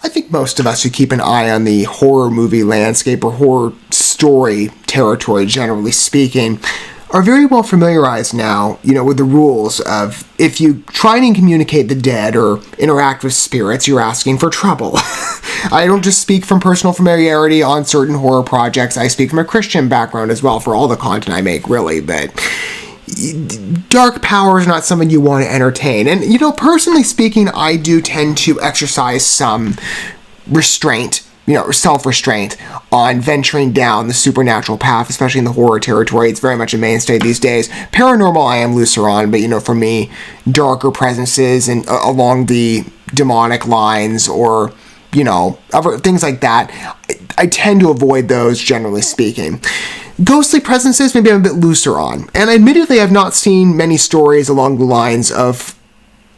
I think most of us who keep an eye on the horror movie landscape or horror story territory, generally speaking, are very well familiarized now, with the rules of if you try and communicate the dead or interact with spirits, you're asking for trouble. I don't just speak from personal familiarity on certain horror projects. I speak from a Christian background as well for all the content I make, really, but dark power is not something you want to entertain. And, personally speaking, I do tend to exercise some restraint, self-restraint on venturing down the supernatural path, especially in the horror territory. It's very much a mainstay these days. Paranormal I am looser on, but, for me, darker presences and along the demonic lines or, other things like that, I tend to avoid those, generally speaking. Ghostly presences, maybe I'm a bit looser on. And admittedly, I've not seen many stories along the lines of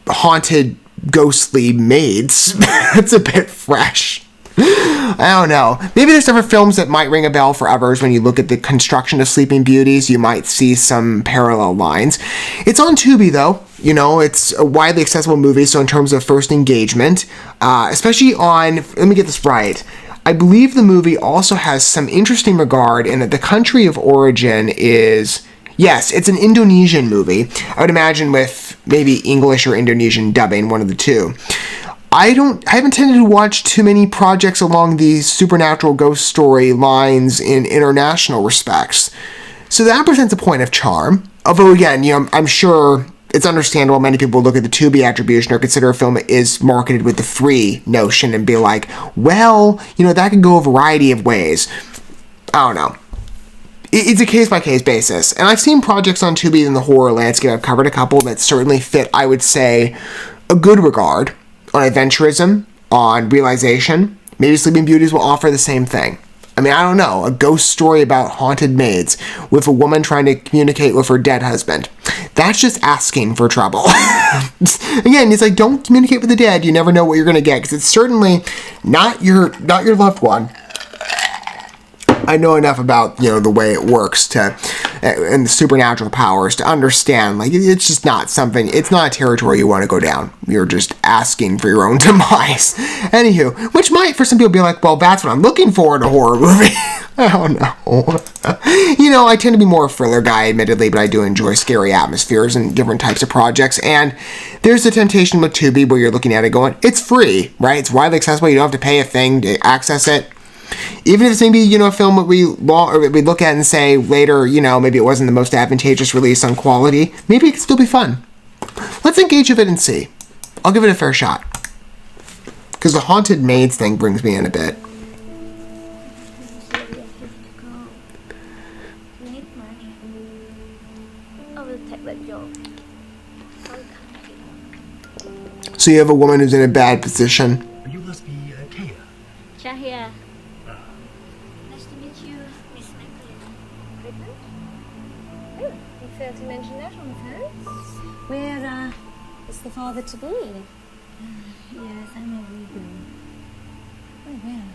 haunted, ghostly maids. That's a bit fresh. I don't know. Maybe there's other films that might ring a bell for others. When you look at the construction of Sleeping Beauties, you might see some parallel lines. It's on Tubi, though. It's a widely accessible movie, so in terms of first engagement, especially on, let me get this right, I believe the movie also has some interesting regard in that the country of origin is, yes, it's an Indonesian movie. I would imagine with maybe English or Indonesian dubbing, one of the two. I haven't tended to watch too many projects along these supernatural ghost story lines in international respects. So that presents a point of charm. Although, again, I'm sure it's understandable many people look at the Tubi attribution or consider a film is marketed with the free notion and be like, well, that could go a variety of ways. I don't know. It's a case-by-case basis. And I've seen projects on Tubi in the horror landscape. I've covered a couple that certainly fit, I would say, a good regard on adventurism, on realization. Maybe Sleeping Beauties will offer the same thing. I mean, I don't know, a ghost story about haunted maids with a woman trying to communicate with her dead husband. That's just asking for trouble. Again, it's like, don't communicate with the dead. You never know what you're going to get, because it's certainly not your loved one. I know enough about, the way it works and the supernatural powers to understand, it's just not something, it's not a territory you want to go down. You're just asking for your own demise. Anywho, which might, for some people, be like, well, that's what I'm looking for in a horror movie. I don't know. I tend to be more a thriller guy, admittedly, but I do enjoy scary atmospheres and different types of projects. And there's the temptation with Tubi where you're looking at it going, it's free, right? It's widely accessible. You don't have to pay a thing to access it. Even if it's maybe, a film that we look at and say later, maybe it wasn't the most advantageous release on quality, maybe it could still be fun. Let's engage with it and see. I'll give it a fair shot. Because the haunted maids thing brings me in a bit. So you have a woman who's in a bad position. You must be Cahya. Cahya. Nice to meet you, Miss Pregnant? Oh, you failed to mention that on first. Where, is the father-to-be? Yes, I know where you go. Oh, well.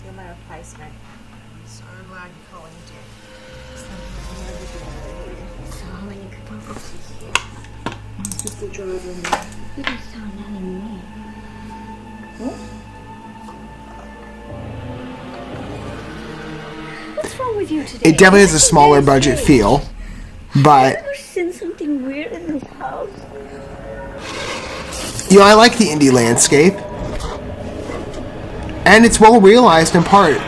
You're my replacement. So glad you're calling me. So many cooking boxes here. Just the driver in there. You don't sound telling me. What? What's wrong with you today? It definitely has a smaller budget feel, but I've never seen something weird in this house. I like the indie landscape, and it's well realized in part.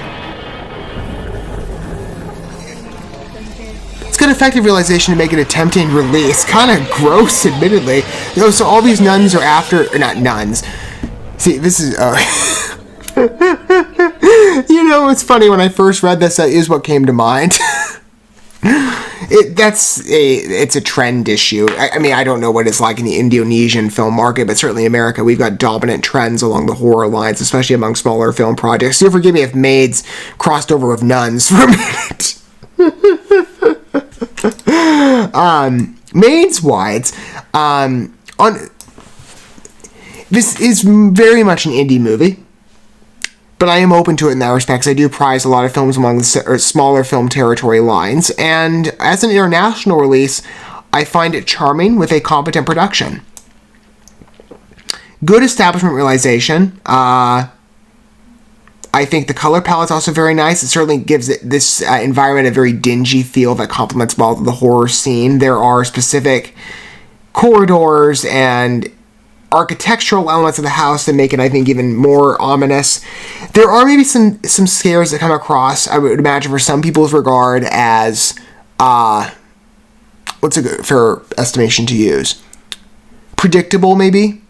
It's got effective realization to make an tempting release. Kind of gross, admittedly. So all these nuns are after, or not nuns. See, this is, it's funny, when I first read this, that is what came to mind. It's a trend issue. I mean, I don't know what it's like in the Indonesian film market, but certainly in America, we've got dominant trends along the horror lines, especially among smaller film projects. So forgive me if maids crossed over with nuns for a minute. Maids-wise, this is very much an indie movie, but I am open to it in that respect, because I do prize a lot of films among the smaller film territory lines, and as an international release, I find it charming with a competent production. Good establishment realization. I think the color palette's also very nice. It certainly gives this environment a very dingy feel that complements well to the horror scene. There are specific corridors and architectural elements of the house that make it, I think, even more ominous. There are maybe some scares that come across, I would imagine, for some people's regard as, what's a good fair estimation to use? Predictable, maybe?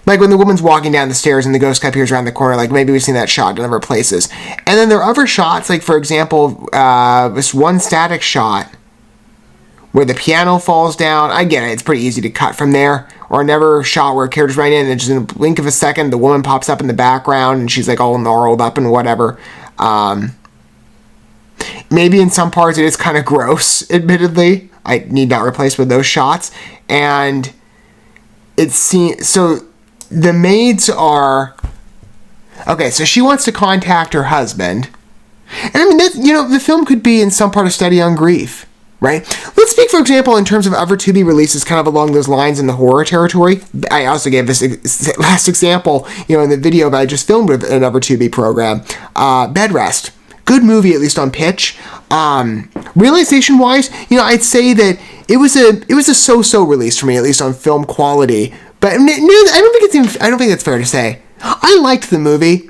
Like when the woman's walking down the stairs and the ghost appears around the corner, like maybe we've seen that shot in other places. And then there are other shots, like for example, this one static shot where the piano falls down. I get it, it's pretty easy to cut from there. Or another shot where a character's right in and just in a blink of a second, the woman pops up in the background and she's like all gnarled up and whatever. Maybe in some parts it is kind of gross, admittedly. I need not replace with those shots. And so the maids are... Okay, so she wants to contact her husband. And I mean, the film could be in some part a study on grief, right? Let's speak, for example, in terms of other tubi releases kind of along those lines in the horror territory. I also gave this last example, in the video that I just filmed with another tubi program. Bed Rest. Good movie, at least on pitch. Realization-wise, I'd say that it was a so-so release for me, at least on film quality. But I don't think it's fair to say. I liked the movie.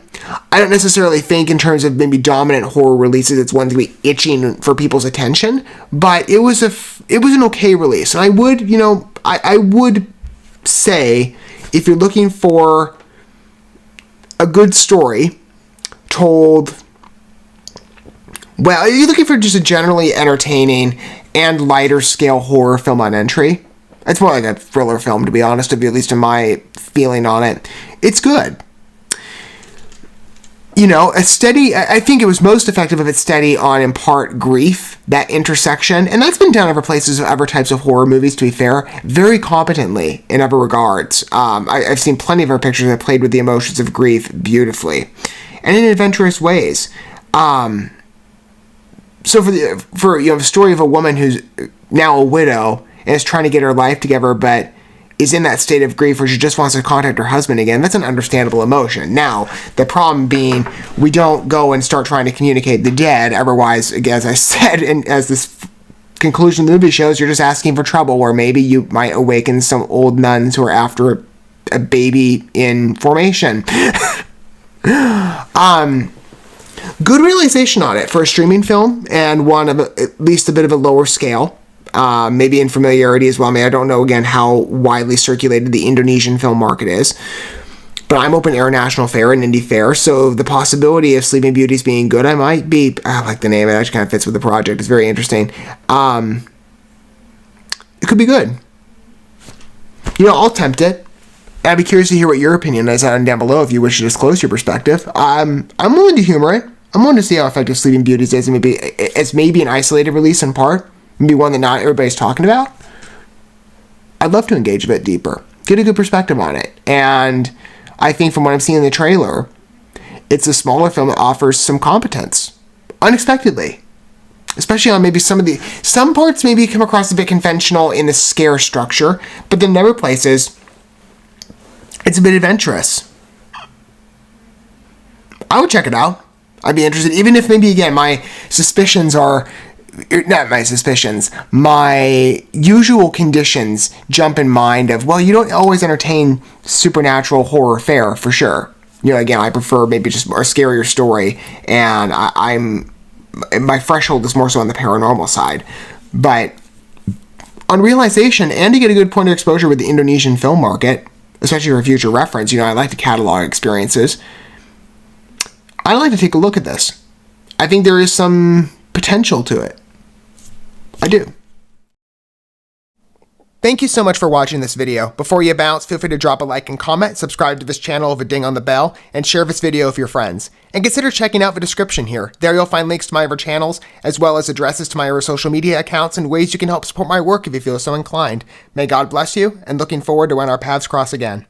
I don't necessarily think in terms of maybe dominant horror releases it's one to be itching for people's attention, but it was an okay release. And I would say if you're looking for a good story told, well, you're looking for just a generally entertaining and lighter scale horror film on entry. It's more like a thriller film, to be honest, at least in my feeling on it. It's good. I think it was most effective if it's steady on, in part, grief, that intersection. And that's been done other places of other types of horror movies, to be fair, very competently in other regards. I've seen plenty of her pictures that played with the emotions of grief beautifully and in adventurous ways. So for the story of a woman who's now a widow and is trying to get her life together, but is in that state of grief where she just wants to contact her husband again, that's an understandable emotion. Now, the problem being, we don't go and start trying to communicate the dead. Otherwise, as I said, and as this conclusion of the movie shows, you're just asking for trouble, where maybe you might awaken some old nuns who are after a baby in formation. Good realization on it for a streaming film, and one of at least a bit of a lower scale. Maybe in familiarity as well. I mean, I don't know, again, how widely circulated the Indonesian film market is. But I'm open air national fair and indie fair, so the possibility of Sleeping Beauties being good, I might be... I like the name, it actually kind of fits with the project. It's very interesting. It could be good. I'll tempt it. I'd be curious to hear what your opinion is down below if you wish to disclose your perspective. I'm willing to humor it. I'm willing to see how effective Sleeping Beauties is, and maybe an isolated release in part. Maybe one that not everybody's talking about. I'd love to engage a bit deeper. Get a good perspective on it. And I think from what I'm seeing in the trailer, it's a smaller film that offers some competence. Unexpectedly. Especially on maybe some parts maybe come across a bit conventional in the scare structure, but then in other places, it's a bit adventurous. I would check it out. I'd be interested, even if maybe, again, my suspicions are... Not my suspicions. My usual conditions jump in mind of, well, you don't always entertain supernatural horror fare, for sure. Again, I prefer maybe just a scarier story, and my threshold is more so on the paranormal side. But on realization, and to get a good point of exposure with the Indonesian film market, especially for future reference, I like to catalog experiences. I'd like to take a look at this. I think there is some potential to it. I do. Thank you so much for watching this video. Before you bounce, feel free to drop a like and comment, subscribe to this channel with a ding on the bell, and share this video with your friends. And consider checking out the description here. There you'll find links to my other channels, as well as addresses to my other social media accounts and ways you can help support my work if you feel so inclined. May God bless you, and looking forward to when our paths cross again.